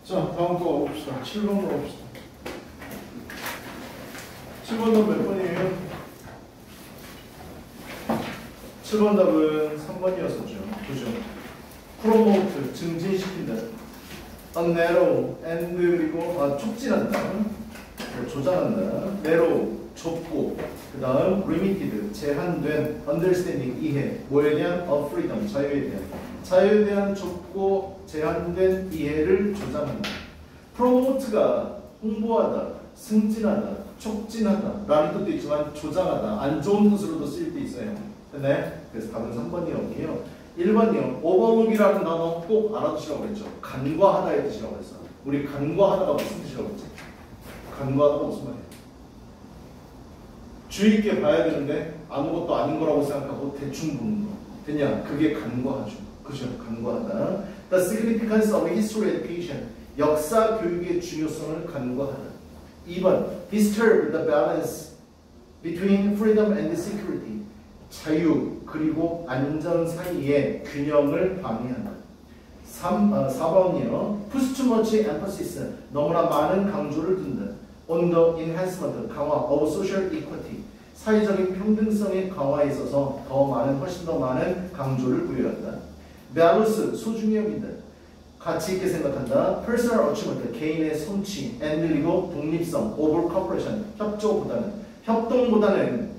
자, 다음 거 봅시다. 7번으로 봅시다. 7번은 몇 번이에요? 7번 답은 3번이었었죠. 그죠? 프로모트, 증진시킨다. narrow, and 그리고 촉진한다. 조장한다. narrow, 좁고. 그 다음 limited, 제한된. understanding, 이해. 뭐에 대한? of freedom, 자유에 대한. 자유에 대한 좁고 제한된 이해를 조장한다. promote가 홍보하다, 승진하다, 촉진하다 라는 뜻도 있지만 조장하다, 안 좋은 뜻으로도 쓰일 때 있어요. 네? 그래서 답은 3번이었고요. 1번이요. overlook이라는 단어 꼭 알아두시라고 했죠. 간과하다의 뜻이라고 했어. 우리 간과하다가 무슨 뜻이라고 했지? 간과하다가 무슨 말이에요? 주의 있게 봐야 되는데 아무것도 아닌 거라고 생각하고 대충 보는 거. 그냥 그게 간과하죠. 그죠? 간과하다. The significance of history education. 역사 교육의 중요성을 간과하다. 2번. Disturb the balance between freedom and security. 자유 그리고 안전 사이의 균형을 방해한다. 4번이요. Push too much emphasis. 너무나 많은 강조를 둔다. On the enhancement, 강화 of social equity. 사회적인 평등성의 강화에 있어서 훨씬 더 많은 강조를 부여한다. Values, 소중히 여긴다. 가치 있게 생각한다. Personal achievement, 개인의 성취. And 그리고 독립성, over cooperation, 협동보다는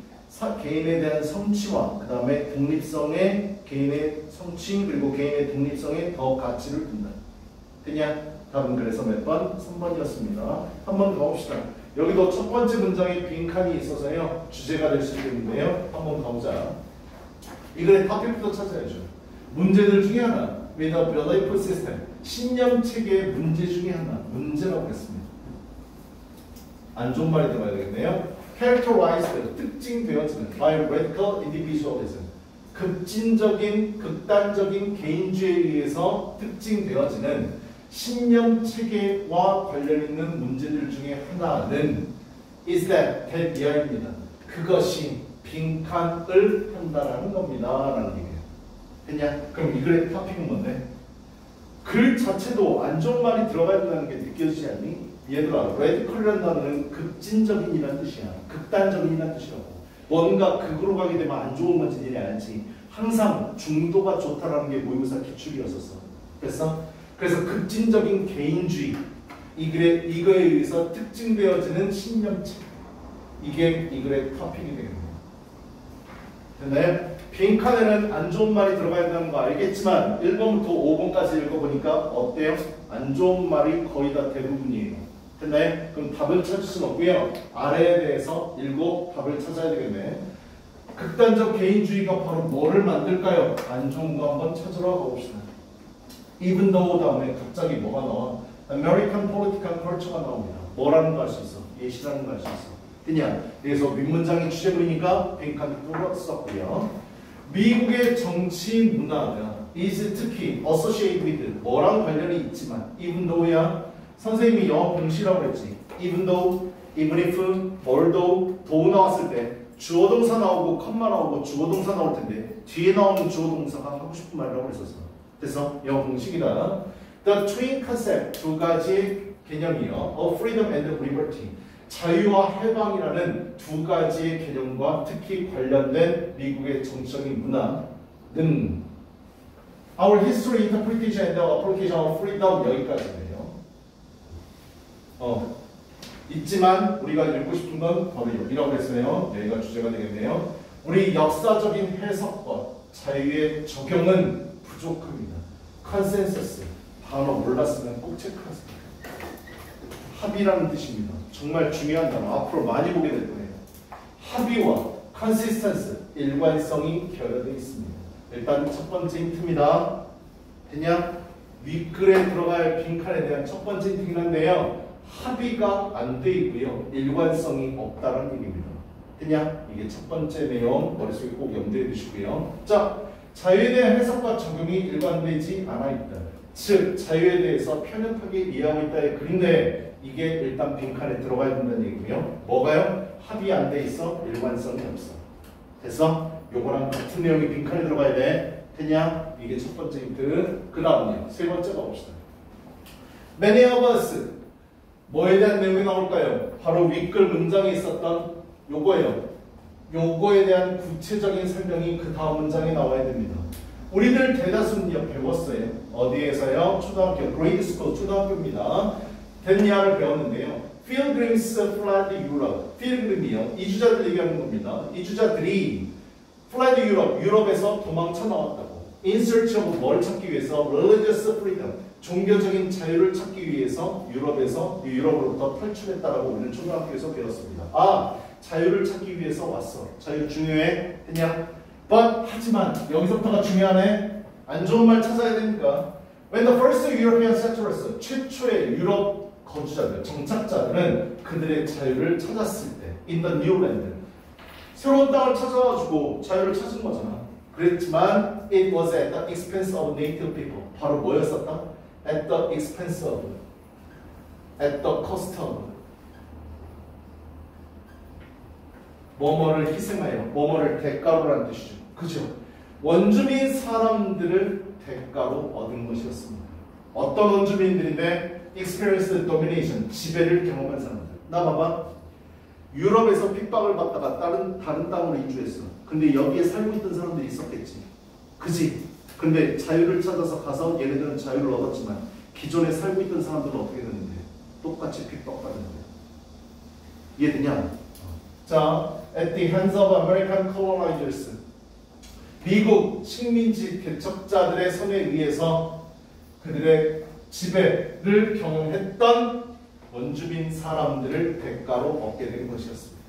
개인에 대한 성취와 그 다음에 독립성에 개인의 성취 그리고 개인의 독립성에 더 가치를 둔다. 그냥 답은 그래서 몇 번? 3번이었습니다. 한 번 더 봅시다. 여기도 첫 번째 문장에 빈칸이 있어서요. 주제가 될 수 있겠는데요. 한 번 가보자. 이거의 토픽부터 찾아야죠. 문제들 중에 하나. with a belief system. 신념 체계의 문제 중에 하나. 문제라고 했습니다. 안 좋은 말이 들어가야 되겠네요. characterized, 특징되어지는 by radical individualism. 극단적인 개인주의에 의해서 특징되어지는 신념 체계와 관련 있는 문제들 중에 하나는 is that 이하입니다. 그것이 빈칸을 한다라는 겁니다. 라는 얘기예요. 그냥 그럼 이 글의 토픽은 뭔데? 글 자체도 안 좋은 말이 들어가야 된다는 게 느껴지지 않니? 얘들아, radical이라는 단어는 급진적인이라는 뜻이야. 극단적인이라는 뜻이라고. 뭔가 극으로 가게 되면 안 좋은 건지 니네 알지? 항상 중도가 좋다라는 게 모의고사 기출이었었어. 그래서 급진적인 개인주의, 이거에 의해서 특징되어지는 신념체. 이게 이 글의 토픽이 되겠네요. 됐나요? 빈칸에는 안 좋은 말이 들어가야 된다는 거 알겠지만 1번부터 5번까지 읽어보니까 어때요? 안 좋은 말이 거의 다 대부분이에요. 됐나요? 그럼 답을 찾을 수는 없고요. 아래에 대해서 읽고 답을 찾아야 되겠네. 극단적 개인주의가 바로 뭐를 만들까요? 안 좋은 거 한번 찾으러 가봅시다. even though 다음에 갑자기 뭐가 나와? American political culture가 나옵니다. 뭐라는 거 알 수 있어? 예시라는 거 알 수 있어. 그냥 그래서 윗문장이 주제문이니까 빈칸을 뚫어 썼고요. 미국의 정치 문화가 is 특히 associated with 뭐랑 관련이 있지만 even though야 선생님이 영어 공시라고 했지. even though, even if, although, though 나왔을 때 주어 동사 나오고 컴마 나오고 주어 동사 나올 텐데 뒤에 나오는 주어 동사가 하고 싶은 말이라고 했었어. 그래서 영어 공식이다. The twin concept 두 가지 개념이요. of freedom and liberty. 자유와 해방이라는 두 가지의 개념과 특히 관련된 미국의 정치적인 문화는 Our history, interpretation, and application of freedom 여기까지네요. 있지만 우리가 읽고 싶은 건 바로 여기라고 했어요. 여기가 주제가 되겠네요. 우리 역사적인 해석과 자유의 적용은 부족합니다. 컨센서스 단어 몰랐으면 꼭 체크하세요. 합의라는 뜻입니다. 정말 중요한 단어. 앞으로 많이 보게 될 거예요. 합의와 컨시스턴스, 일관성이 결여되어 있습니다. 일단 첫 번째 힌트입니다. 그냥 윗글에 들어갈 빈칸에 대한 첫 번째 힌트긴 한데요. 합의가 안 돼 있고요. 일관성이 없다는 얘기입니다. 그냥 이게 첫 번째 내용 머릿속에 꼭 염두해 두시고요. 자, 자유에 대한 해석과 적용이 일관되지 않아 있다. 즉, 자유에 대해서 편협하게 이해하고 있다의 글인데 이게 일단 빈칸에 들어가야 된다는 얘기고요. 뭐가요? 합의 안 돼 있어. 일관성이 없어. 그래서 요거랑 같은 내용이 빈칸에 들어가야 돼. 그냥 이게 첫 번째 힌트. 그 다음은요. 세 번째 가봅시다. Many of us. 뭐에 대한 내용이 나올까요? 바로 윗글 문장에 있었던 요거예요. 요거에 대한 구체적인 설명이 그 다음 문장에 나와야 됩니다. 우리들 대다수는요 배웠어요. 어디에서요? 초등학교, grade school, 초등학교입니다. 됐냐를 배웠는데요. Pilgrims fled Europe. 필그림이요. 이주자들 얘기하는 겁니다. 이주자들이 fled Europe, 유럽에서 도망쳐 나왔다고. In search of 뭘 찾기 위해서? Religious freedom. 종교적인 자유를 찾기 위해서 유럽으로부터 탈출했다라고 우리는 초등학교에서 배웠습니다. 아, 자유를 찾기 위해서 왔어. 자유 중요해? 했냐? But 하지만 여기서부터가 중요하네. 안 좋은 말 찾아야 되니까. When the first European settlers, 최초의 유럽 거주자들, 정착자들은 그들의 자유를 찾았을 때, in the new land, 새로운 땅을 찾아가지고 자유를 찾은 거잖아. 그랬지만 it was at the expense of native people. 바로 뭐였었다? At the expense of, at the cost of. 뭐뭐를 희생하여, 뭐뭐를 대가로라는 뜻이죠. 그죠? 원주민 사람들을 대가로 얻은 것이었습니다. 어떤 원주민들인데? Experienced domination, 지배를 경험한 사람들. 나 봐봐. 유럽에서 핍박을 받다가 다른 땅으로 이주했어. 근데 여기에 살고 있던 사람들이 있었겠지. 그지? 근데 자유를 찾아서 가서 얘네들은 자유를 얻었지만 기존에 살고 있던 사람들은 어떻게 됐는데? 똑같이 핍박받는 거야. 이해되냐? 자, at the hands of American colonizers. 미국 식민지 개척자들의 손에 의해서 그들의 지배를 경험했던 원주민 사람들을 대가로 얻게 된 것이었습니다.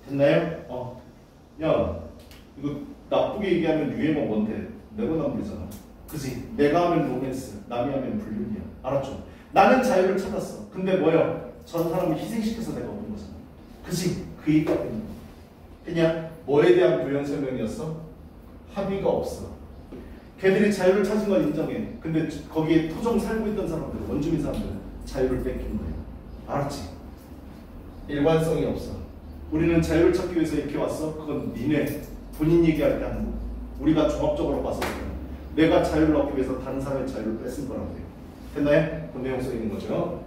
됐나요? 야, 이거 나쁘게 얘기하면 유행어 뭔데? 내로남불이잖아. 그지? 내가 하면 로맨스, 남이 하면 불륜이야. 알았죠? 나는 자유를 찾았어. 근데 뭐야? 전 사람을 희생시켜서 내가 얻은 거잖아. 그지? 그 얘기가 되는 거야. 그냥 뭐에 대한 부연 설명이었어? 합의가 없어. 걔들이 자유를 찾은 건 인정해. 근데 거기에 토종 살고 있던 사람들, 원주민 사람들은 자유를 뺏긴 거예요. 알았지? 일관성이 없어. 우리는 자유를 찾기 위해서 이렇게 왔어? 그건 니네 본인 얘기할 때 하는 거. 우리가 종합적으로 봐서 내가 자유를 얻기 위해서 다른 사람의 자유를 뺏은 거라고 해요. 됐나요? 그 내용 써 있는 거죠.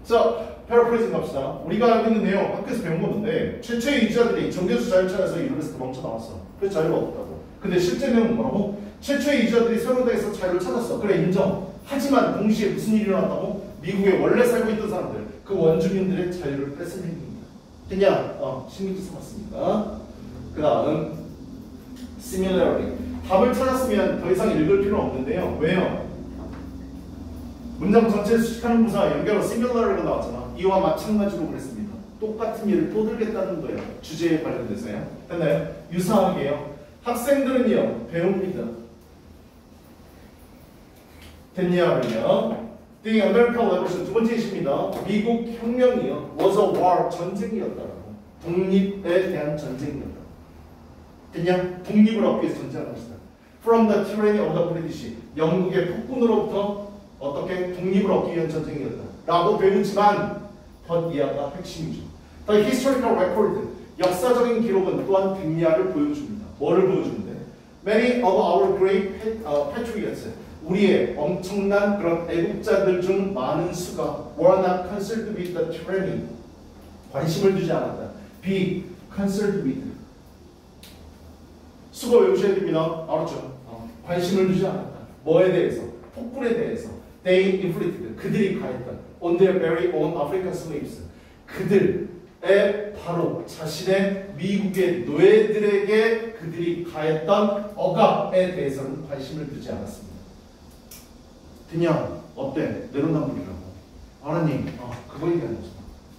자, 패러프레이징 갑시다. 우리가 알고 있는 내용 학교에서 배운 건데 최초의 이주자들이 정교수 자유를 찾아서 유럽에서 도망쳐 나왔어. 그래서 자유를 얻었다고. 근데 실제 내용은 뭐라고? 최초의 이주자들이 새로운 데에서 자유를 찾았어. 그래, 인정. 하지만 동시에 무슨 일이 일어났다고? 미국에 원래 살고 있던 사람들, 그 원주민들의 자유를 뺏은 행위입니다. 됐냐? 식민지 삼았습니다. 그 다음 similarly. 답을 찾았으면 더 이상 읽을 필요 없는데요. 왜요? 문장 전체를 수식하는 부사 연결어 similarly가 나왔잖아. 이와 마찬가지로 그랬습니다. 똑같은 일을 또 들겠다는 거예요. 주제에 관련돼서요. 됐나요? 유사하게요. 학생들은요 배웁니다. 됐냐면요. The American Revolution 두 번째 예시입니다. 미국 혁명이요 was a war 전쟁이었다라고. 독립에 대한 전쟁이었다. 됐냐? 독립을 얻기 위해서 전쟁하는 것이다. From the tyranny of the British. 영국의 폭군으로부터 어떻게 독립을 얻기 위한 전쟁이었다. 라고 배우지만 더 이하가 핵심이죠. The historical record. 역사적인 기록은 또한 백야를 보여줍니다. 뭐를 보여주는데? Many of our great patriots. 우리의 엄청난 그런 애국자들 중 많은 수가 were not concerned with the tyranny. 관심을 두지 않았다. be concerned with. 수가 외우셔야 됩니다. 알았죠? 관심을 두지 않았다. 뭐에 대해서? 폭군에 대해서. They inflicted. 그들이 가했던 on their very own African slaves. 그들의 바로 자신의 미국의 노예들에게 그들이 가했던 억압에 대해서는 관심을 두지 않았습니다. 그냥 어때? 내로남불이라고. 알았니? 그거 얘기하는 거죠.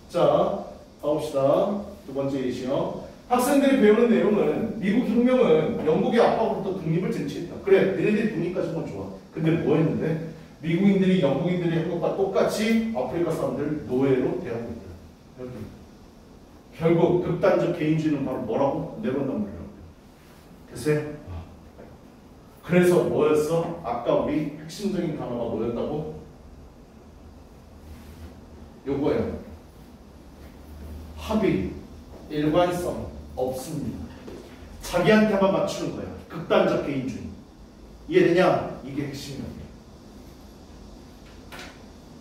자, 가봅시다. 두 번째 예시요. 학생들이 배우는 내용은 미국 혁명은 영국의 압박으로부터 독립을 쟁취했다. 그래, 너네들이 독립까지 건 좋아. 근데 뭐 했는데? 미국인들이 영국인들이 한 것과 똑같이 아프리카 사람들을 노예로 대하고 있다. 여기. 결국 극단적 개인주의는 바로 뭐라고? 내로남불이라고. 됐어요? 그래서 뭐였어? 아까 우리 핵심적인 단어가 뭐였다고? 요거예요. 합의, 일관성 없습니다. 자기한테만 맞추는 거야. 극단적 개인주의. 이해되냐? 이게 핵심이야.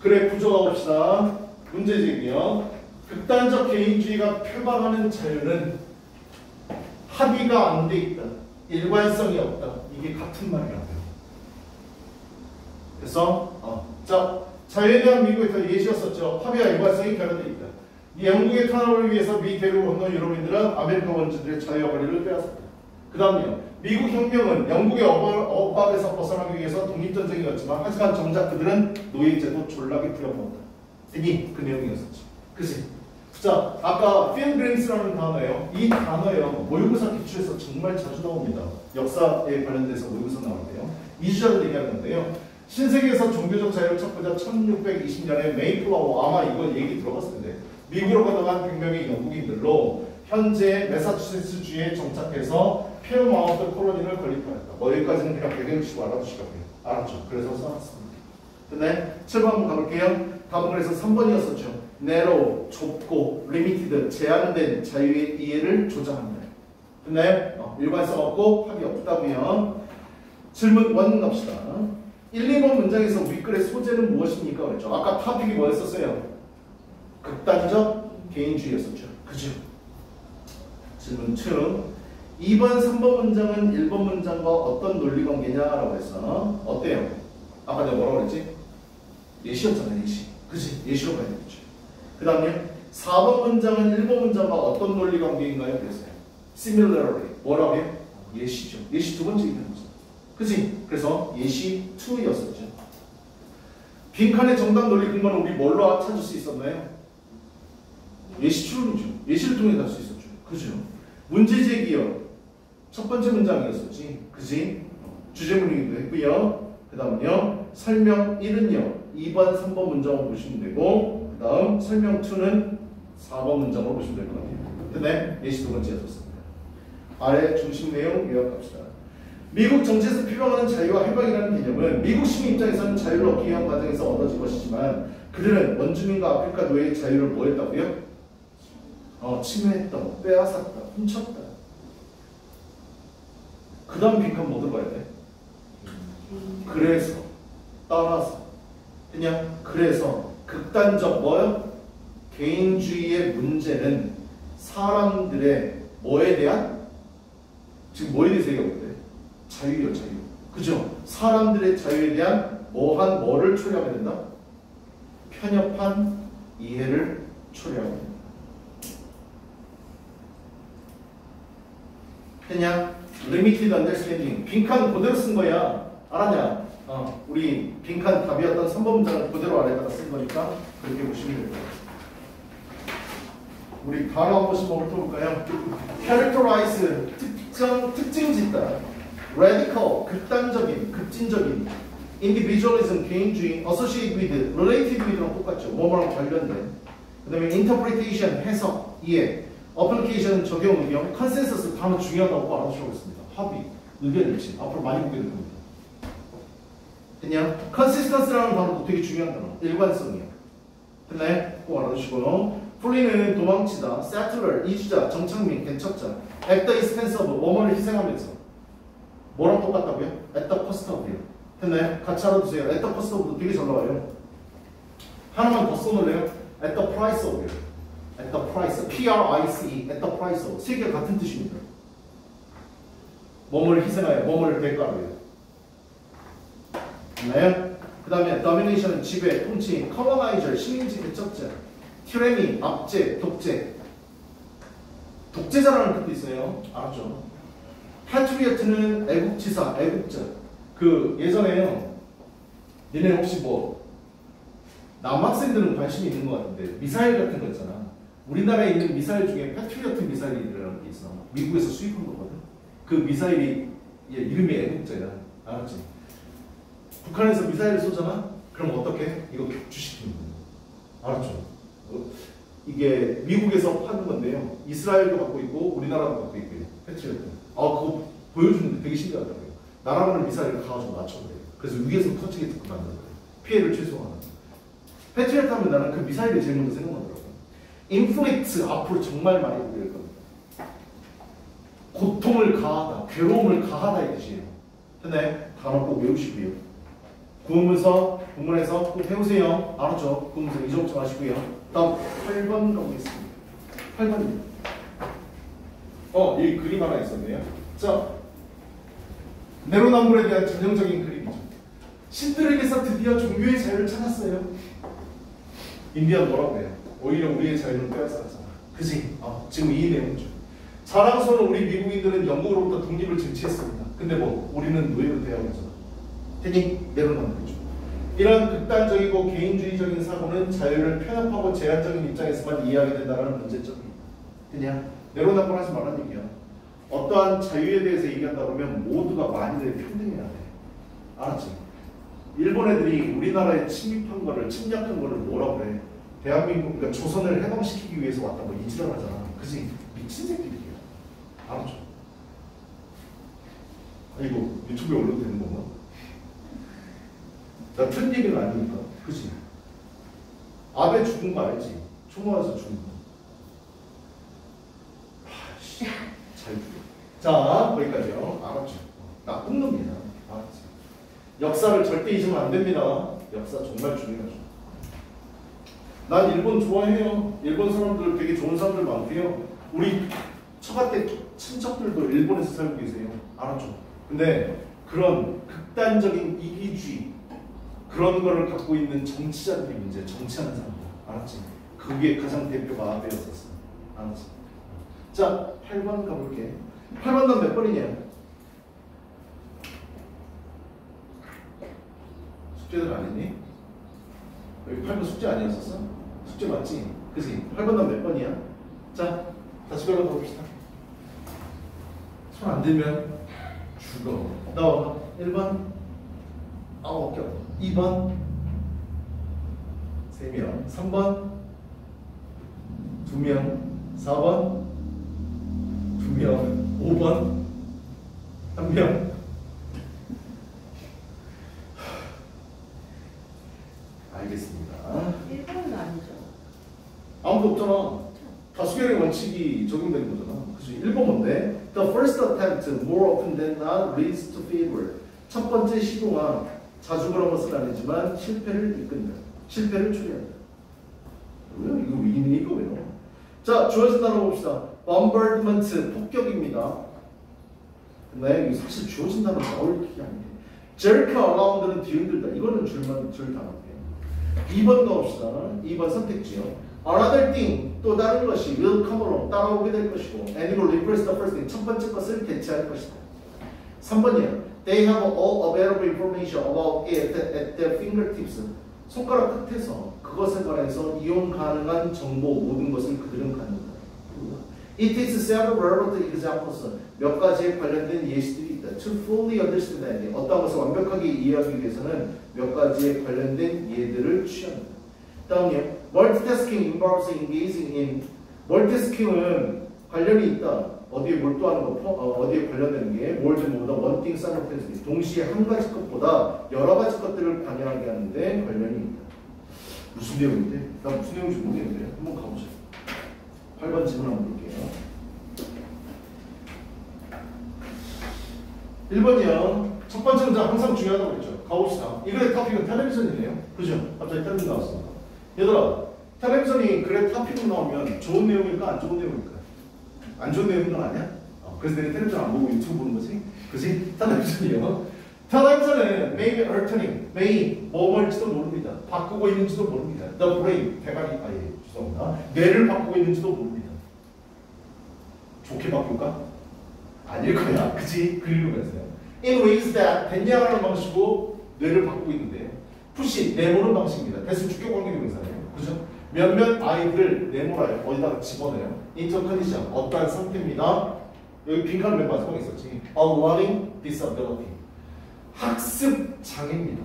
그래 구조가 봅시다. 문제 제기요. 극단적 개인주의가 표방하는 자유는 합의가 안 돼 있다. 일관성이 없다. 이게 같은 말이라고요. 그래서 자 자유에 대한 미국의 더 예시였었죠. 합의와 일관성이 결여돼 있다. 이 영국의 탄압을 위해서 미 대륙 건너 유럽인들은 아메리카 원주들의 자유와 권리를 빼앗았다. 그 다음요. 미국 혁명은 영국의 억압에서 벗어나기 위해서 독립전쟁이었지만 하지만 정작 그들은 노예제도 졸라게 부려먹었다. 이게 그 내용이었었죠. 그치? 자, 아까 필그레이스라는 단어예요. 이 단어예요. 모의고사 기출에서 정말 자주 나옵니다. 역사에 관련돼서 모의고사 나올 때요. 이주자들 얘기하는 건데요. 신세계에서 종교적 자유를 찾고자 1620년에 메이플라워 아마 이거 얘기 들어봤을 텐데 미국으로 건너간 100명의 영국인들로 현재 매사추세츠주에 정착해서 페어마운트 콜로니를 건립하였다. 뭐 여기까지는 그냥 배경치고 알아두시라고요. 알았죠? 그래서 써놨습니다. 근데 7번 한번 가볼게요. 답은 그래서 3번이었었죠. narrow, 좁고 limited, 제한된 자유의 이해를 조장합니다. 근데 일관성 없고 합의 없다고요. 질문 1 갑시다. 1, 2번 문장에서 윗글의 소재는 무엇입니까? 그랬죠. 아까 토픽이 뭐였었어요? 극단적 개인주의였었죠. 그죠? 질문 2. 2번, 3번 문장은 1번 문장과 어떤 논리관계냐라고 해서 어때요? 아까 내가 뭐라고 그랬지? 예시였잖아요. 예시. 그치? 예시로 가야 되겠죠. 그 다음에 4번 문장은 1번 문장과 어떤 논리관계인가요? 그랬어요. similarly. 뭐라고 해요? 예시죠. 예시 두 번째 얘기하는 거죠. 그치? 그래서 예시 2였었죠. 빈칸의 정답 논리 근거는 우리 뭘로 찾을 수 있었나요? 예시 추론이죠. 예시를 통해 갈 수 있었죠. 그죠? 문제 제기요. 첫 번째 문장이었었지. 그지? 주제문이기도 했고요. 그 다음은요. 설명 1은요. 2번, 3번 문장을 보시면 되고 그 다음 설명 2는 4번 문장으로 보시면 될 것 같아요. 근데 예시 두 번째였었습니다. 아래 중심 내용 요약합시다. 미국 정치에서 필요한 자유와 해방이라는 개념은 미국 시민 입장에서는 자유를 얻기 위한 과정에서 얻어진 것이지만 그들은 원주민과 아프리카 노예의 자유를 뭐 했다고요? 침해했다, 빼앗았다, 훔쳤다. 그 다음 빈칸 뭐 들어가야 돼? 그래서, 따라서, 그냥 그래서 극단적 뭐요? 개인주의의 문제는 사람들의 뭐에 대한? 지금 뭐에 대해서 얘기하고 있대? 자유요, 자유. 그죠? 사람들의 자유에 대한 뭐를 초래하게 된다? 편협한 이해를 초래하게 된다. 그냥 limited understanding. 빈칸 그대로 쓴 거야. 알았냐? 우리 빈칸 답이었던 3번 문장을 그대로 아래다가 쓴 거니까 그렇게 보시면 될 거예요. 우리 단어 한 번씩 훑어볼까요? characterize, 특징 짓다. radical, 극단적인, 급진적인. individualism, 개인주의. associate with, related with랑 똑같죠. 뭐뭐랑 관련된. 그 다음에 interpretation, 해석, 이해. application, 적용, 응용. consensus, 단어 중요하다고 알아주시고 있습니다. 합의, 의견 일치. 앞으로 많이 보게 됩니다. 그냥 consistency라는 단어도 되게 중요한 단어. 일관성이요. 됐나요? 꼭 알아두시고요. flee는 도망치다. settler, 이주자, 정착민, 개척자. at the expense of, 뭐뭐를 희생하면서. 뭐랑 똑같다고요? at the cost of요. 됐나요? 같이 알아두세요. at the cost of도 되게 잘 나와요. 하나만 더 써놓을래요? at the price of요. at the price, P-R-I-C-E, at the price of. 세 개가 같은 뜻입니다. 뭐뭐를 희생하여, 뭐뭐를 대가하여. 됐나요? 그 다음에 domination은 지배, 통치, colonizer, 식민지 개척자, tyranny, 압제, 독재. 독재자라는 뜻도 있어요. 알았죠? patriot는 애국지사, 애국자. 그 예전에요. 얘네 혹시 뭐 남학생들은 관심이 있는 것 같은데 미사일 같은 거 있잖아. 우리나라에 있는 미사일 중에 패트리어트 미사일이라는 게 있어. 미국에서 수입한 거거든. 그 미사일이 이름이 애국자야. 알았지? 북한에서 미사일을 쏘잖아? 그럼 어떻게? 이거 격추시키는 거야. 알았죠? 이게 미국에서 파는 건데요. 이스라엘도 갖고 있고 우리나라도 갖고 있고요. 패트리어트. 그거 보여주는데 되게 신기하더라고요. 날아가는 미사일을 가가지고 맞춰버려요. 그래서 위에서 터지게 듣고 만드는 거예요. 피해를 최소화하는. 패트리어트 하면 나는 그 미사일이 제일 먼저 생각나더라고요. 인플릭트 앞으로 정말 많이 보게 될 겁니다. 고통을 가하다, 괴로움을 가하다 이 뜻이에요. 근데 단어 꼭 외우시고요. 구문서, 구문에서 꼭 배우세요. 알았죠? 구문서 잊어먹지 마시고요. 다음 8번 가보겠습니다. 8번입니다. 이 그림 하나 있었네요. 자, 내로남불에 대한 전형적인 그림이죠. 신들에게서 드디어 종교의 자유를 찾았어요. 인디안 뭐라고 해요? 오히려 우리의 자유를 빼앗았잖아. 그지? 지금 이 내용이죠. 자랑스러운 우리 미국인들은 영국으로부터 독립을 쟁취했습니다. 근데 뭐 우리는 노예로 대하고있잖아. 되니 내로남불이죠. 이런 극단적이고 개인주의적인 사고는 자유를 편협하고 제한적인 입장에서만 이해하게 된다는 문제점입니다. 그냥 내로남불 하지 말라는 얘기야. 어떠한 자유에 대해서 얘기한다 그러면 모두가 만인의 평등해야 돼. 알았지? 일본 애들이 우리나라에 침입한 거를, 침략한 거를 뭐라고 그래? 대한민국, 그러니까 조선을 해방시키기 위해서 왔다고 이지랄 하잖아. 그지? 미친 새끼들이야. 알았죠? 이거 유튜브에 올려도 되는 건가? 나 틀린 얘기는 아니니까. 그지? 아베 죽은 거 알지? 총 맞아서 죽은 거. 잘 죽여. 자, 거기까지요. 알았죠? 나쁜 놈이야. 알았지? 역사를 절대 잊으면 안 됩니다. 역사 정말 중요하죠. 난 일본 좋아해요. 일본 사람들 되게 좋은 사람들 많고요. 우리 처가댁 친척들도 일본에서 살고 계세요. 알았죠? 근데 그런 극단적인 이기주의 그런 거를 갖고 있는 정치자들이 문제, 정치하는 사람들. 알았지? 그게 가장 대표가 아베였었어. 알았지? 자, 8번 가볼게. 8번 넌 몇 번이냐? 숙제들 안 했니? 여기 8번 숙제 아니었었어? 숙제 맞지? 그치? 8번 넌 몇 번이야? 자, 다시 걸어가 봅시다. 손 안 들면 죽어. 나와봐. 1번 9개. 2번 3명. 3번 2명. 4번 2명. 5번 1명. 알겠습니다. 1번은 아니죠. 아무도 없잖아. 다수결의 원칙이 적용되는 거잖아. 그치? 1번 뭔데? The first attempt more often than not leads to failure. 첫 번째 시도가 자주 그런 것은 아니지만 실패를 이끈다. 실패를 초래한다. 뭐야? 이거 위기는 이거 왜요? 자, 주어진 단어 봅시다. bombardment, 폭격입니다. 근데 이게 사실 주어진 단어 나올 게 아니에요. jerk around는 뒤흔들다. 이거는 줄 단어예요. 2번 넣읍시다. 2번 선택지요. Another thing, 또 다른 것이 will come along, 따라오게 될 것이고 and it will replace the first thing, 첫 번째 것을 대체할 것이다. 3번이에요. They have all available information about it at their fingertips. 손가락 끝에서 그것에 관해서 이용 가능한 정보 모든 것을 그들은 갖는다. It is several relevant examples. 몇 가지에 관련된 예시들이 있다. To fully understand that. 어떤 것을 완벽하게 이해하기 위해서는 몇 가지에 관련된 예들을 취한다. 다음이요. Multitasking involves engaging in. Multitasking은 관련이 있다. 어디에 몰두하는 거, 어디에 관련되는 게 more than more than one thing simultaneously. 동시에 한 가지 것보다 여러 가지 것들을 관여하게 하는데 관련이 있다. 무슨 내용인데? 나 무슨 내용인지 모르겠는데. 한번 가보자. 8번 질문 한번 볼게요. 1번이요. 첫 번째 문장 항상 중요하다고 그랬죠. 가봅시다. 이 글의 토픽은 텔레비전이네요. 그죠? 갑자기 텔레비전 나왔습니다. 얘들아, 텔레비전이 글의 토픽으로 나오면 좋은 내용일까? 안 좋은 내용일까? 안 좋은 내용인 건 아니야? 그래서 내가 텔레비전 안 보고 유튜브 보는 거지? 그지? 텔레비전이요. 텔레비전은 maybe alternating, may 뭐일지도 모릅니다. 바꾸고 있는지도 모릅니다. The brain, 대가리, 죄송합니다. 뇌를 바꾸고 있는지도 모릅니다. 좋게 바꿀까? 아닐 거야. 그치? 그 읽으면서요. In ways that 됐냐라는 방식으로 뇌를 바꾸고 있는데 푸시, 내모는 방식입니다. 대신 주격 관계 동사예요. 그죠? 몇몇 아이들을 내모라요. 어디다가 집어넣어요. Into condition, 어떠한 상태입니다. 여기 빈칸을 몇 마지막에 있었지. A learning disability. 학습 장애입니다.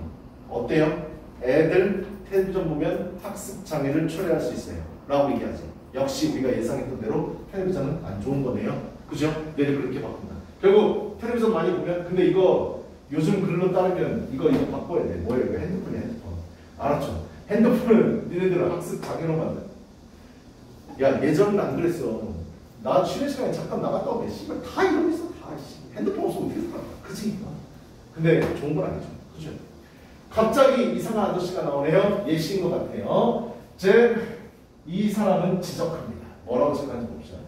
어때요? 애들 텔레비전 보면 학습 장애를 초래할 수 있어요. 라고 얘기하지. 역시 우리가 예상했던 대로 텔레비전은 안 좋은 거네요. 그죠? 뇌를 그렇게 바꾼다. 결국 텔레비전 많이 보면 근데 이거 요즘 글로 따르면 이거 바꿔야 돼. 뭐예요? 이거 핸드폰이야, 핸드폰. 알았죠? 핸드폰은 니네들은 학습 장애로 만든. 야, 예전은 안 그랬어. 나 쉬는 시간에 잠깐 나갔다 오면 씨발 다 이러고 있어. 다 핸드폰 없으면 어떻게 살아? 그치? 근데 좋은 건 아니죠. 그죠? 갑자기 이상한 아저씨가 나오네요. 예시인 것 같아요. 이 사람은 지적합니다. 뭐라고 지적하는지 봅시다.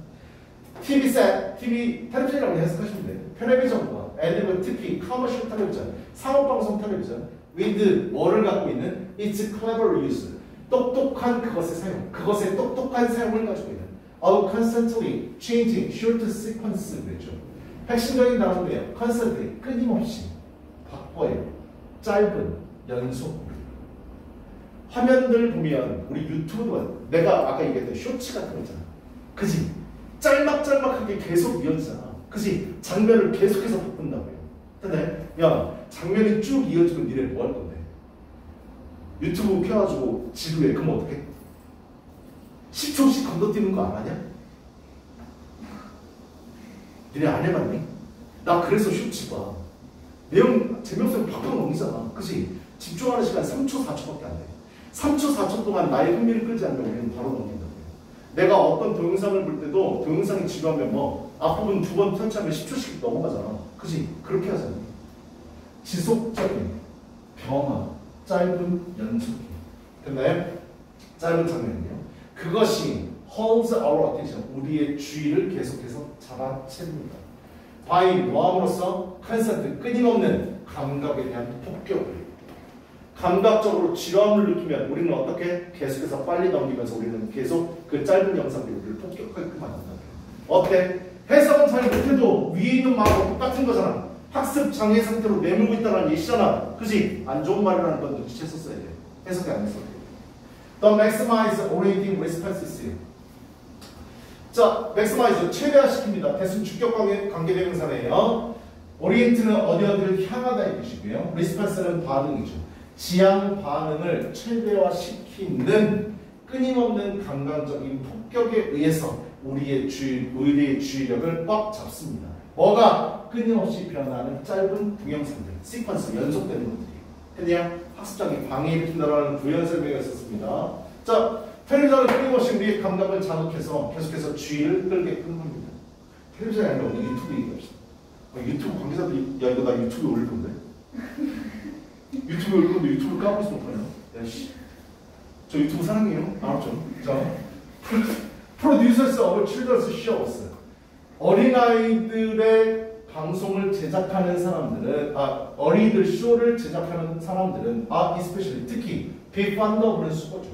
텔레비전이라고 해석하시면 돼요. 텔레비전과 애니메이션, 특히 커머셜 텔레비전, 상업방송 텔레비전 with 뭐를 갖고 있는 its clever use, 똑똑한 그것의 사용, 그것의 똑똑한 사용을 가지고 있는 of constantly changing short sequence 그랬죠. 핵심적인 단어인데요. constantly, 끊임없이 바꿔요. 짧은 연속. 화면들 보면 우리 유튜브도 내가 아까 얘기했던 쇼츠 같은 거 있잖아. 그지? 짤막짤막하게 계속 이어지잖아. 그지? 장면을 계속해서 바꾼다고요. 근데 야 장면이 쭉 이어지면 니네 뭐 할 건데? 유튜브 켜가지고 지루해. 그럼 어떡해? 10초씩 건너뛰는 거 안 하냐? 니네 안 해봤니? 나 그래서 쇼츠 봐. 내용 재미없으면 팍팍 넘기잖아. 그치? 집중하는 시간 3초, 4초밖에 안 돼. 3초, 4초 동안 나의 흥미를 끌지 않으면 우리는 바로 넘긴다고요. 내가 어떤 동영상을 볼 때도 동영상이 지루하면 뭐 앞부분 2번 터치하면 10초씩 넘어가잖아. 그치? 그렇게 하잖아. 지속적인 변화, 짧은 연속기. 됐나요? 짧은 장면이요. 그것이 holds our attention, 우리의 주의를 계속해서 잡아챕니다. by 뭐함으로써 constant, 끊임없는 감각에 대한 폭격을. 감각적으로 지루함을 느끼면 우리는 어떻게 계속해서 빨리 넘기면서 우리는 계속 그 짧은 영상들을 폭격하게끔 만든다. 어때? 해석은 잘 못해도 위에 있는 말하고 똑같은 거잖아. 학습 장애 상태로 내몰고 있다는 예시잖아. 그지? 안 좋은 말이라는 건 눈치챘었어야 돼. 해석이 안 했어. The maximize orienting responses. 자, maximize 최대화시킵니다. 대순 주격 관계대명사네요. orient는 어디를 향하다 이 뜻이고요. response는 반응이죠. 지향 반응을 최대화시키는 끊임없는 감각적인 폭격에 의해서 우리의 주의력을 꽉 잡습니다. 뭐가? 끊임없이 변하는 짧은 동영상들, 시퀀스, 연속되는 것들이. 했냐? 학습장애 방해를 일으킨다라는 부연 설명을 썼습니다. 자, 텔레비전은 끊임없이 우리의 감각을 자극해서 계속해서 주의를 끌게끔 합니다. 텔레비전이 아니라 오늘 유튜브 얘기합시다. 유튜브 관계자들이 야 이거 나 유튜브에 올릴 건데? 유튜브에 올릴 건데 유튜브를 까볼 수 없나요? 야씨, 저 유튜브 사랑해요. 알았죠? 자, Producers of Children's Shows. 어린아이들의 방송을 제작하는 사람들은, 어린이들 쇼를 제작하는 사람들은, especially, 특히, be fond of는 수거죠.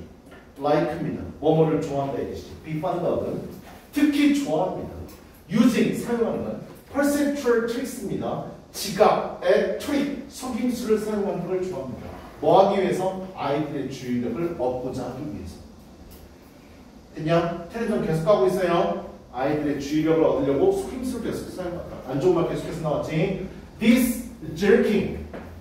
like입니다. 뭐뭐를 좋아한다 이것이죠. be fond of는 특히 좋아합니다. using, 사용하는 건 perceptual tricks입니다. 지각의 트릭, 속임수를 사용하는 걸 좋아합니다. 뭐 하기 위해서? 아이들의 주의력을 얻고자 하기 위해서. 됐냐? 텔레비전 계속 가고 있어요. 아이들의 주의력을 얻으려고 속임수를 계속해서 사용한다. 안 좋은 말 계속해서 나왔지. This jerking,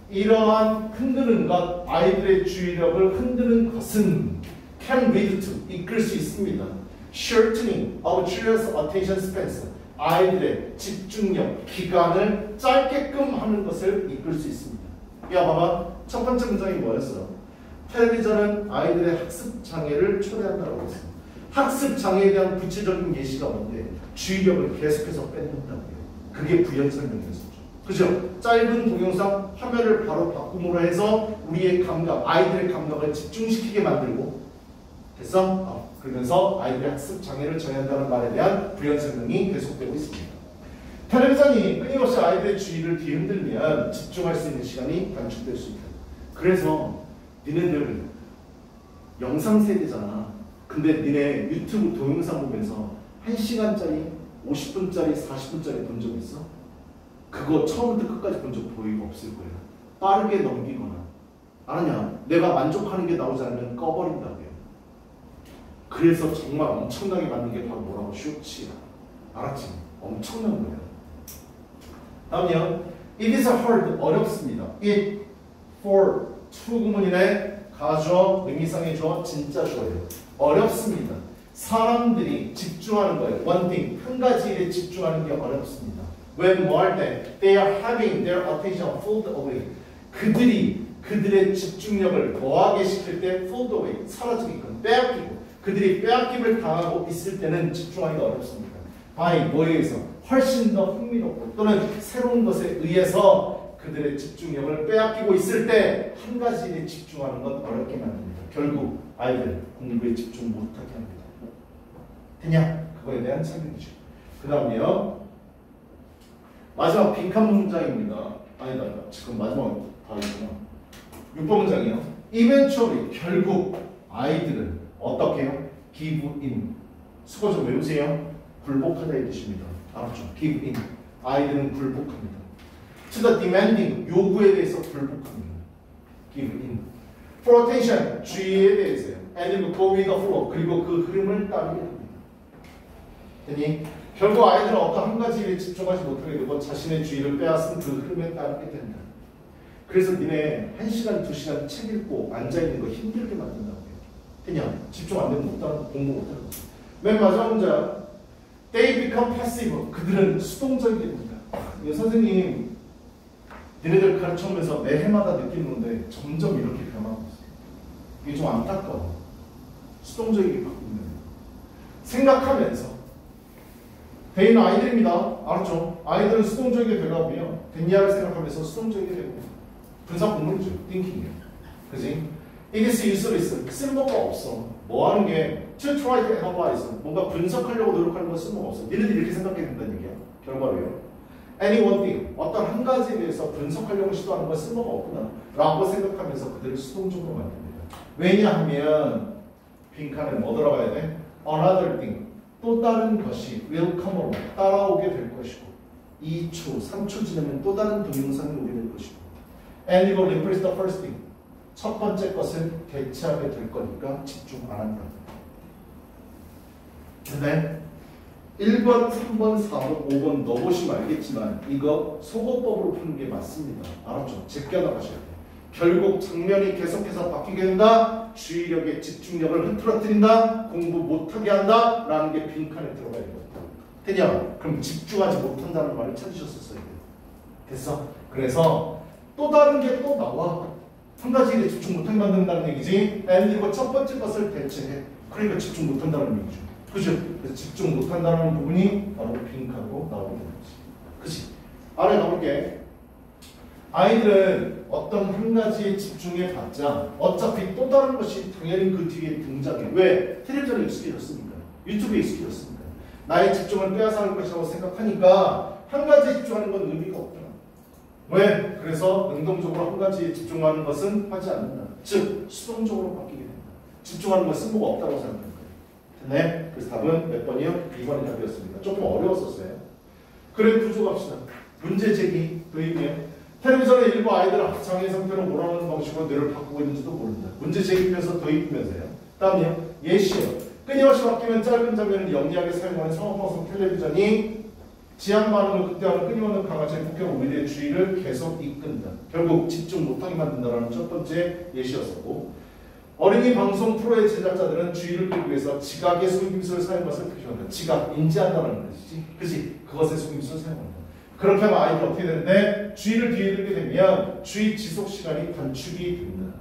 이러한 흔드는 것, 아이들의 주의력을 흔드는 것은 can lead to, 이끌 수 있습니다. Shortening of children's attention spans, 아이들의 집중력, 기간을 짧게끔 하는 것을 이끌 수 있습니다. 야 봐봐, 첫 번째 문장이 뭐였어? 텔레비전은 아이들의 학습 장애를 초래한다고 했어. 학습 장애에 대한 구체적인 예시가 뭔데? 주의력을 계속해서 뺏는다고요. 그게 부연 설명이었었죠. 그죠? 짧은 동영상 화면을 바로 바꿈으로 해서 우리의 감각, 아이들의 감각을 집중시키게 만들고 됐어? 그러면서 아이들의 학습 장애를 정의한다는 말에 대한 부연 설명이 계속되고 있습니다. 텔레비전이 끊임없이 아이들의 주의를 뒤흔들면 집중할 수 있는 시간이 단축될 수 있다. 그래서 니네들 영상 세대잖아. 근데 니네 유튜브 동영상 보면서 1시간짜리, 50분짜리, 40분짜리 본 적 있어? 그거 처음부터 끝까지 본 적 보이고 없을 거예요. 빠르게 넘기거나. 아냐? 내가 만족하는 게 나오지 않으면 꺼버린다고요. 그래서 정말 엄청나게 만든 게 바로 뭐라고? 쇼츠야. 알았지? 엄청난 거예요. 다음이요. It is hard. 어렵습니다. It for to 구문이네. 가주어, 의미상의 주어, 진짜 주어예요. 어렵습니다. 사람들이 집중하는 거예요. One thing, 한 가지 일에 집중하는 게 어렵습니다. When 뭐 할 때? They are having their attention pulled away. 그들의 집중력을 뭐하게 시킬 때 pulled away, 사라지게끔, 빼앗기고 그들이 빼앗김을 당하고 있을 때는 집중하기가 어렵습니다. by 뭐에 의해서? 훨씬 더 흥미롭고 또는 새로운 것에 의해서 그들의 집중력을 빼앗기고 있을 때 한 가지 일에 집중하는 건 어렵게 만듭니다. 결국 아이들 공부에 집중 못하게 합니다. 됐냐? 그거에 대한 설명이죠. 그 다음에요. 마지막 빈칸 문장입니다. 아니다. 지금 마지막 다 있구나. 6번 문장이요. Eventually 결국 아이들은 어떻게 해요? Give in. 수고 좀 외우세요. 굴복하다 이 뜻입니다. 알았죠? Give in. 아이들은 굴복합니다. To the demanding. 요구에 대해서 굴복합니다. Give in. For attention. 주의에 대해서요. And go with the flow. 그리고 그 흐름을 따르게 됩니다. 되니? 결국 아이들은 어떤 한 가지 일에 집중하지 못하게 되고 자신의 주의를 빼앗은 그 흐름에 따르게 된다. 그래서 니네 1시간, 2시간 책 읽고 앉아있는 거 힘들게 만든다고 해요. 그냥 집중 안 되면 못하는 공부 못하는 거. 맨 마지막 문장. They become passive. 그들은 수동적이게 됩니다. 선생님, 니네들 가르쳐오면서 매 해마다 느끼는 건데 점점 이렇게 변하고 있어요. 이게 좀 안타까워. 수동적이게 바꾸는 거예요. 생각하면서 대인 아이들입니다. 알았죠? 아이들은 수동적이게 되가고요. 됐냐를 생각하면서 수동적이게 되고 분석 공부죠. 띵킹이에요. 그지? It is useless. 쓸모가 없어. 뭐 하는 게 to try to analyze. 뭔가 분석하려고 노력하는 건 쓸모가 없어. 니네들이 이렇게 생각해야 된다는 얘기야. 결과로요. Any one thing. 어떤 한 가지에 대해서 분석하려고 시도하는 건 쓸모가 없구나. 라고 생각하면서 그들을 수동적으로 만듭니다. 왜냐하면 빈칸에 뭐 들어가야 돼? Another thing. 또 다른 것이 will come along. 따라오게 될 것이고 2초, 3초 지나면 또 다른 동영상이 오게 될 것이고 and it will replace the first thing. 첫 번째 것을 대체하게 될 거니까 집중 안 한다. 근데 1번, 3번, 4번, 5번 넣어보시면 알겠지만 이거 속어법으로 푸는 게 맞습니다. 알았죠? 제껴 나가셔야 돼요. 결국 장면이 계속해서 바뀌게 된다. 주의력의 집중력을 흐트러뜨린다. 공부 못하게 한다. 라는 게 빈칸에 들어가야 돼요. 됐냐? 그럼 집중하지 못한다는 말을 찾으셨었어요. 됐어? 그래서 또 다른 게 또 나와. 한 가지 일에 집중 못하게 만든다는 얘기지. and 이거 첫 번째 것을 대체해. 그러니까 집중 못한다는 얘기죠. 그죠? 그래서 집중 못한다는 부분이 바로 빈칸으로 나오게 되는 거지. 그치? 아래 가볼게. 아이들은 어떤 한 가지에 집중해 봤자 어차피 또 다른 것이 당연히 그 뒤에 등장해. 왜? 텔레비전에 익숙해졌으니까. 유튜브에 익숙해졌으니까. 나의 집중을 빼앗아 할 것이라고 생각하니까 한 가지에 집중하는 건 의미가 없더라. 왜? 그래서 능동적으로 한 가지에 집중하는 것은 하지 않는다. 즉 수동적으로 바뀌게 된다. 집중하는 건 쓸모가 없다고 생각하는 거예요. 됐네? 그래서 답은 몇 번이요? 2번이 답이었습니다. 조금 어려웠었어요. 그래 구조 갑시다. 문제 제기 도입이요. 텔레비전의 일부 아이들은 장애 상태로 몰아넣는 방식으로 뇌를 바꾸고 있는지도 모른다. 문제 제기면서 도입이면서요. 다음이요. 예시요. 끊임없이 바뀌면 짧은 장면을 영리하게 사용하는 상업방송 텔레비전이 지향 반응을 극대화하는 끊임없는 강아지의 폭행 오히려 주의를 계속 이끈다. 결국 집중 못하게 만든다는 첫 번째 예시였었고 어린이 방송 프로의 제작자들은 주의를 끌기 위해서 지각의 속임수를 사용한 것을 표시한다. 지각, 인지한다는 것이지. 그치? 그것의 속임수를 사용한다. 그렇게 하면 아이들이 어떻게 되는데 주의를 뒤에 들게 되면 주의 지속 시간이 단축이 된다.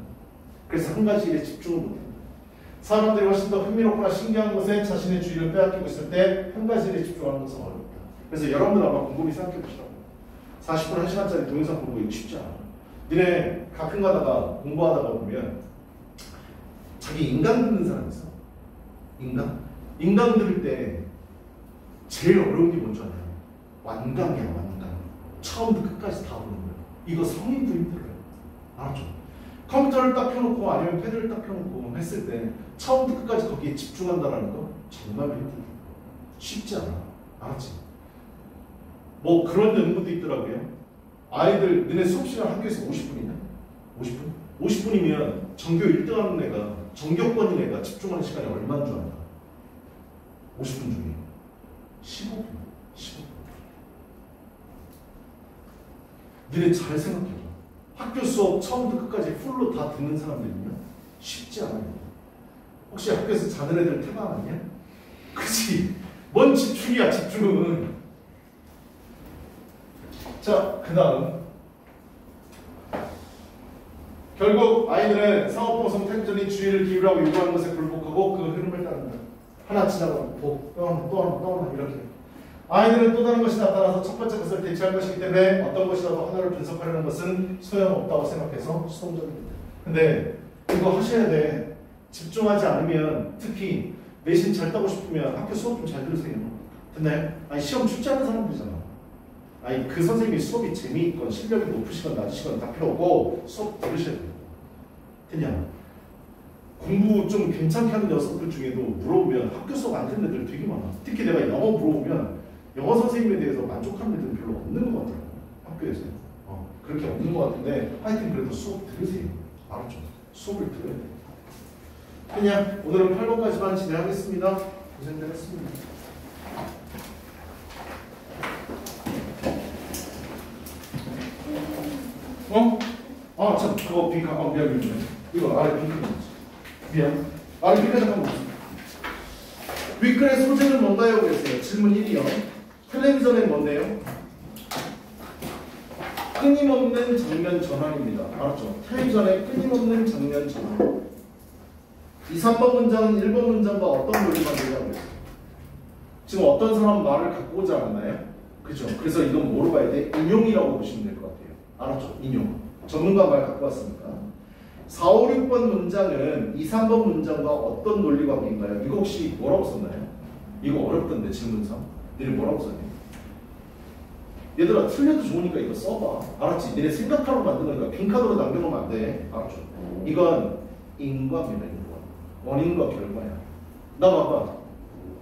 그래서 한 가지 일에 집중을 못한다. 사람들이 훨씬 더 흥미롭거나 신기한 것에 자신의 주의를 빼앗기고 있을 때 한 가지 일에 집중하는 것은 어렵다. 그래서 여러분들 아마 곰곰이 생각해 보시라고. 40분 1시간짜리 동영상 공부 이거 쉽지 않아. 니네 가끔 가다가 공부하다가 보면 자기 인강 듣는 사람 있어. 인강 들을 때 제일 어려운 게 뭔지 알아요? 완강이야, 완강. 처음부터 끝까지 다 보는 거예요. 이거 성인도 힘들어요. 알았죠? 컴퓨터를 딱 켜놓고 아니면 패드를 딱 켜놓고 했을 때 처음부터 끝까지 거기에 집중한다는 거 정말 힘들어요. 쉽지 않아. 알았지? 뭐 그런 연구도 있더라고요. 아이들 너네 수업시간 학교에서 50분이냐? 50분? 50분이면 전교 1등 하는 애가 전교권인 애가 집중하는 시간이 얼마인 줄 알아? 50분 중에 15분. 15분. 너네 잘 생각해봐. 학교 수업 처음부터 끝까지 풀로 다 듣는 사람들이면 쉽지 않아요. 혹시 학교에서 자는 애들 태반 아니야? 그치? 뭔 집중이야, 집중은. 자, 그 다음. 결국 아이들은 상업방송 텔레비전이 주의를 기울이라고 요구하는 것에 굴복하고 그 흐름을 따른다. 하나 지나가면 또 하나 이렇게. 아이들은 또 다른 것이 나타나서 첫 번째 것을 대체할 것이기 때문에 어떤 것이라도 하나를 분석하려는 것은 소용없다고 생각해서 수동적입니다. 근데 이거 하셔야 돼. 집중하지 않으면 특히 내신 잘 따고 싶으면 학교 수업 좀 잘 들으세요. 근데 아니 시험 춥지 않은 사람들이잖아. 아니 그 선생님이 수업이 재미있건 실력이 높으시건 낮으시건 다 필요 없고 수업 들으셔야 돼요. 그냥 공부 좀 괜찮게 하는 녀석들 중에도 물어보면 학교 수업 안 듣는 애들 되게 많아. 특히 내가 영어 물어보면 영어 선생님에 대해서 만족하는 애들은 별로 없는 것 같아요. 학교에서. 그렇게 없는 것 같은데 하여튼 그래도 수업 들으세요. 알았죠? 수업을 들어야 돼요. 그냥 오늘은 8번까지만 진행하겠습니다. 고생들 했습니다. 참 그거 빈칸 미안. 이거 아래 빈칸 미안. 아래 빈칸 잠깐만 보세요. 윗글의 소재는 뭔가요? 그랬어요. 질문 1이요. 텔레비전엔 뭔데요? 끊임없는 장면 전환입니다. 알았죠? 텔레비전에 끊임없는 장면 전환. 2, 3번 문장은 1번 문장과 어떤 논리만 되냐고 했어요. 지금 어떤 사람 말을 갖고 오지 않았나요? 그죠? 그래서 이건 뭐로 봐야 돼? 인용이라고 보시면 될 것 같아요. 알았죠? 인용. 전문가 말 갖고 왔으니까. 4, 5, 6번 문장은 2, 3번 문장과 어떤 논리 관계인가요? 이거 혹시 뭐라고 썼나요? 이거 어렵던데 질문상. 니네 뭐라고 썼니? 얘들아 틀려도 좋으니까 이거 써봐. 알았지? 니네 생각하러 만드는 거야. 빈칸으로 남겨놓으면 안 돼. 알았죠? 이건 인과입니다. 인과. 원인과 결과야. 나 봐봐.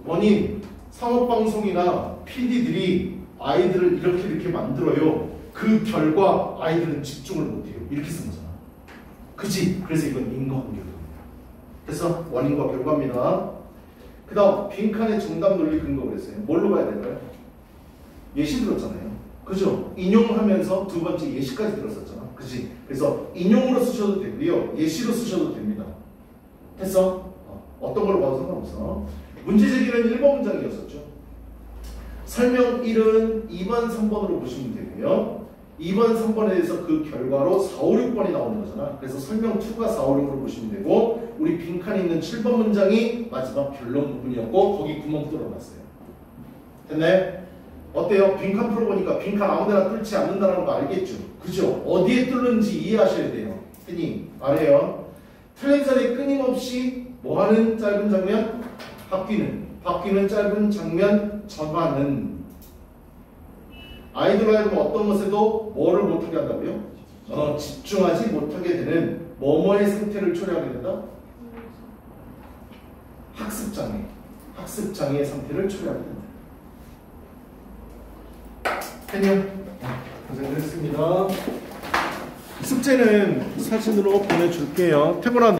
원인, 상업방송이나 PD들이 아이들을 이렇게 만들어요. 그 결과 아이들은 집중을 못해요. 이렇게 쓴 거잖아. 그치? 그래서 이건 인과관계입니다. 그래서 원인과 결과입니다. 그 다음 빈칸의 정답 논리 근거 그랬어요. 뭘로 봐야 될까요? 예시 들었잖아요. 그죠? 인용하면서 두 번째 예시까지 들었었잖아. 그치? 그래서 인용으로 쓰셔도 되고요. 예시로 쓰셔도 됩니다. 됐어? 어떤 걸로 봐도 상관없어. 문제 제기는 1번 문장이었었죠. 설명 1은 2번, 3번으로 보시면 되고요. 2번, 3번에 대해서 그 결과로 4, 5, 6번이 나오는 거잖아. 그래서 설명 2가 4, 5, 6으로 보시면 되고 우리 빈칸에 있는 7번 문장이 마지막 결론 부분이었고 거기 구멍 뚫어놨어요. 됐네? 어때요? 빈칸 풀어보니까 빈칸 아무데나 뚫지 않는다는 거 알겠죠? 그죠? 어디에 뚫는지 이해하셔야 돼요. 흔히 말해요. 텔레비전에 끊임없이 뭐하는 짧은 장면? 바뀌는 짧은 장면 전환은 아이들 하여금 어떤 것에도 뭐를 못하게 한다고요? 집중하지 못하게 되는 뭐뭐의 상태를 초래하게 된다? 학습장애의 상태를 초래하게 된다. 됐냐? 고생을 했습니다. 숙제는 사진으로 보내줄게요. 태곤한